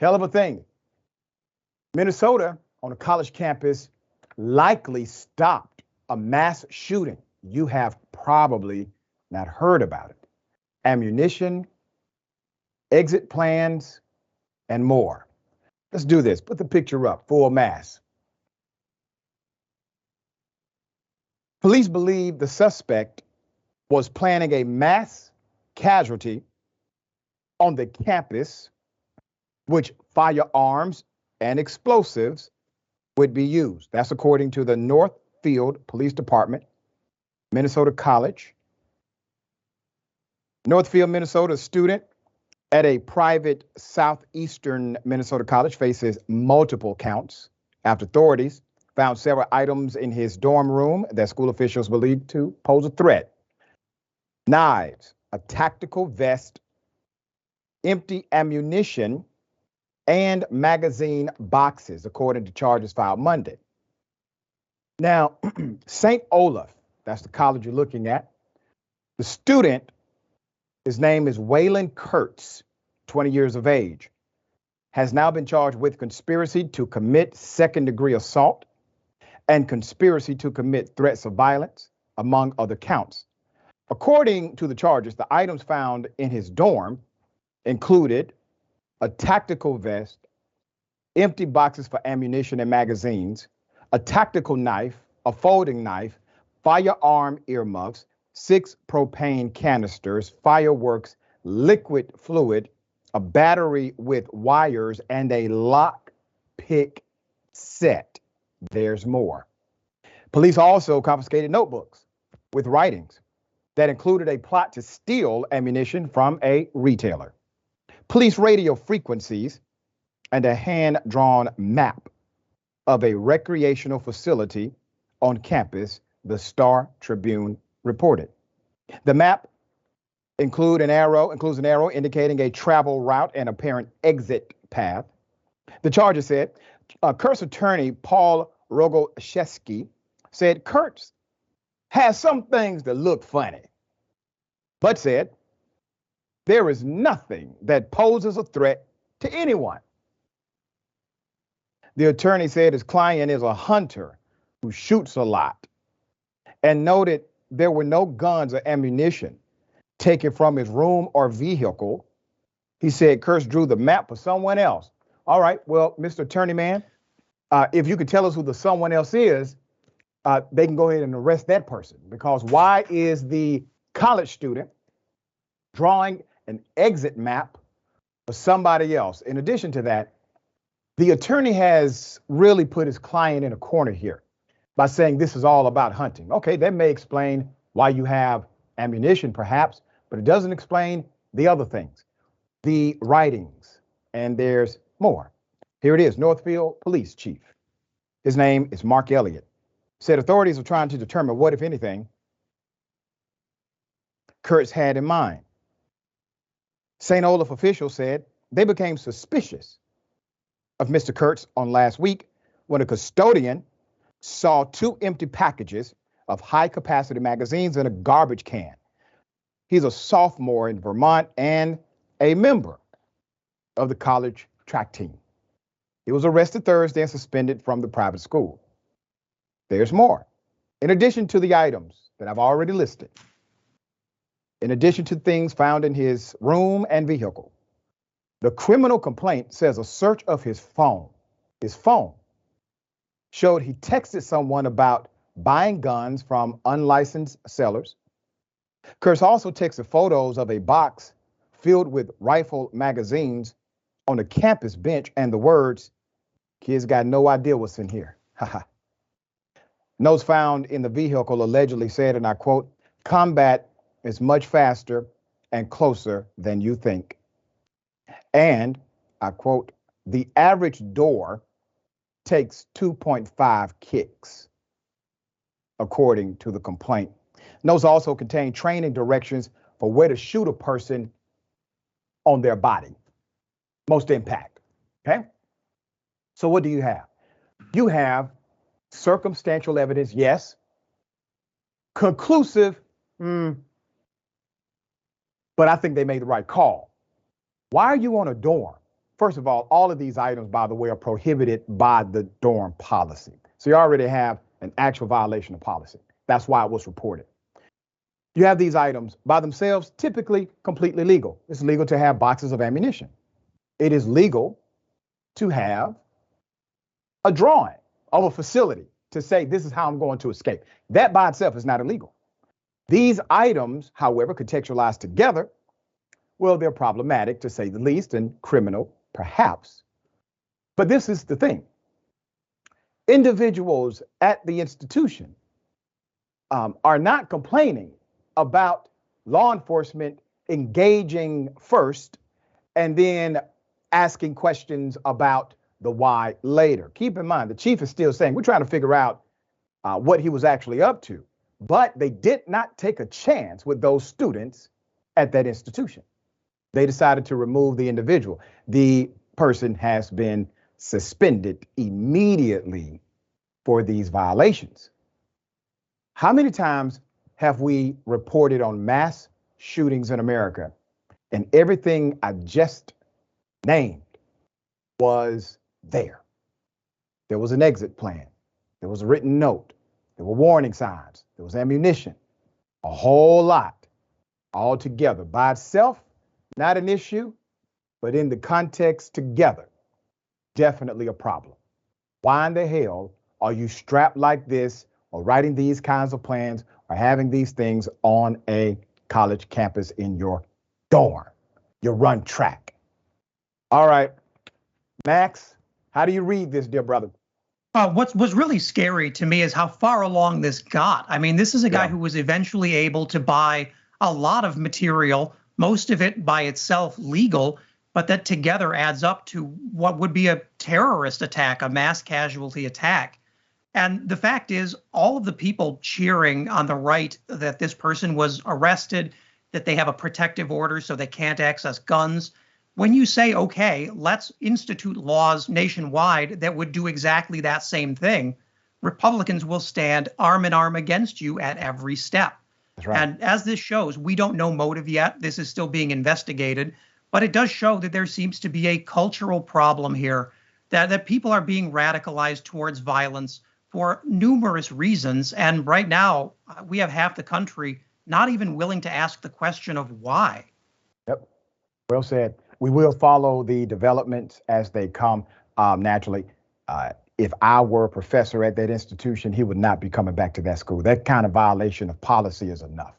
Hell of a thing. Minnesota on a college campus likely stopped a mass shooting. You have probably not heard about it. Ammunition, exit plans, and more. Let's do this. Put the picture up, full mass. Police believe the suspect was planning a mass casualty on the campus, which firearms and explosives would be used. That's according to the Northfield Police Department, Minnesota College. Northfield, Minnesota student at a private southeastern Minnesota college faces multiple counts after authorities found several items in his dorm room that school officials believed to pose a threat. Knives, a tactical vest, empty ammunition, and magazine boxes, according to charges filed Monday. Now, St. Olaf, that's the college you're looking at. The student, his name is Waylon Kurts, 20 years of age, has now been charged with conspiracy to commit second-degree assault and conspiracy to commit threats of violence, among other counts. According to the charges, the items found in his dorm included a tactical vest, empty boxes for ammunition and magazines, a tactical knife, a folding knife, firearm earmuffs, 6 propane canisters, fireworks, liquid fluid, a battery with wires, and a lock pick set. There's more. Police also confiscated notebooks with writings that included a plot to steal ammunition from a retailer, police radio frequencies, and a hand-drawn map of a recreational facility on campus, the Star Tribune reported. The map includes an arrow indicating a travel route and apparent exit path. The charges said, Kurt's attorney, Paul Rogoshevsky, said Kurtz has some things that look funny, but said there is nothing that poses a threat to anyone. The attorney said his client is a hunter who shoots a lot and noted there were no guns or ammunition taken from his room or vehicle. He said Kurtz drew the map for someone else. All right, well, Mr. Attorney Man, if you could tell us who the someone else is, they can go ahead and arrest that person, because why is the college student drawing an exit map for somebody else? In addition to that, the attorney has really put his client in a corner here by saying this is all about hunting. Okay, that may explain why you have ammunition perhaps, but it doesn't explain the other things, the writings, and there's more. Here it is, Northfield Police Chief. His name is Mark Elliott. Said authorities are trying to determine what, if anything, Kurtz had in mind. St. Olaf officials said they became suspicious of Mr. Kurtz on last week when a custodian saw 2 empty packages of high-capacity magazines in a garbage can. He's a sophomore in Vermont and a member of the college track team. He was arrested Thursday and suspended from the private school. There's more. In addition to the items that I've already listed, in addition to things found in his room and vehicle, the criminal complaint says a search of his phone showed he texted someone about buying guns from unlicensed sellers. Kurtz also texted photos of a box filled with rifle magazines on a campus bench and the words, "Kids got no idea what's in here." Notes found in the vehicle allegedly said, and I quote, "Combat is much faster and closer than you think." And I quote, "The average door takes 2.5 kicks," according to the complaint. Notes also contain training directions for where to shoot a person on their body. Most impact, okay? So what do you have? You have circumstantial evidence, yes. Conclusive, but I think they made the right call. Why are you on a dorm First of all of these items, by the way, are prohibited by the dorm policy. So you already have an actual violation of policy. That's why it was reported. You have these items by themselves, typically completely legal. It's legal to have boxes of ammunition. It is legal to have a drawing of a facility to say, this is how I'm going to escape. That by itself is not illegal. These items, however, contextualized together, well, they're problematic to say the least and criminal, perhaps. But this is the thing. Individuals at the institution are not complaining about law enforcement engaging first and then asking questions about the why later. Keep in mind, the chief is still saying, we're trying to figure out what he was actually up to, but they did not take a chance with those students at that institution. They decided to remove the individual. The person has been suspended immediately for these violations. How many times have we reported on mass shootings in America and everything I just named was there? There was an exit plan. There was a written note. There were warning signs. There was ammunition. A whole lot all together. By itself, not an issue, but in the context together, definitely a problem. Why in the hell are you strapped like this or writing these kinds of plans or having these things on a college campus in your dorm? You run track. All right, Max, how do you read this, dear brother? What's really scary to me is how far along this got. I mean, this is a guy who was eventually able to buy a lot of material, most of it by itself legal, but that together adds up to what would be a terrorist attack, a mass casualty attack. And the fact is, all of the people cheering on the right that this person was arrested, that they have a protective order so they can't access guns. When you say, okay, let's institute laws nationwide that would do exactly that same thing, Republicans will stand arm in arm against you at every step. That's right. And as this shows, we don't know motive yet. This is still being investigated. But it does show that there seems to be a cultural problem here, that people are being radicalized towards violence for numerous reasons. And right now, we have half the country not even willing to ask the question of why. Yep. Well said. We will follow the developments as they come. Naturally, if I were a professor at that institution, he would not be coming back to that school. That kind of violation of policy is enough.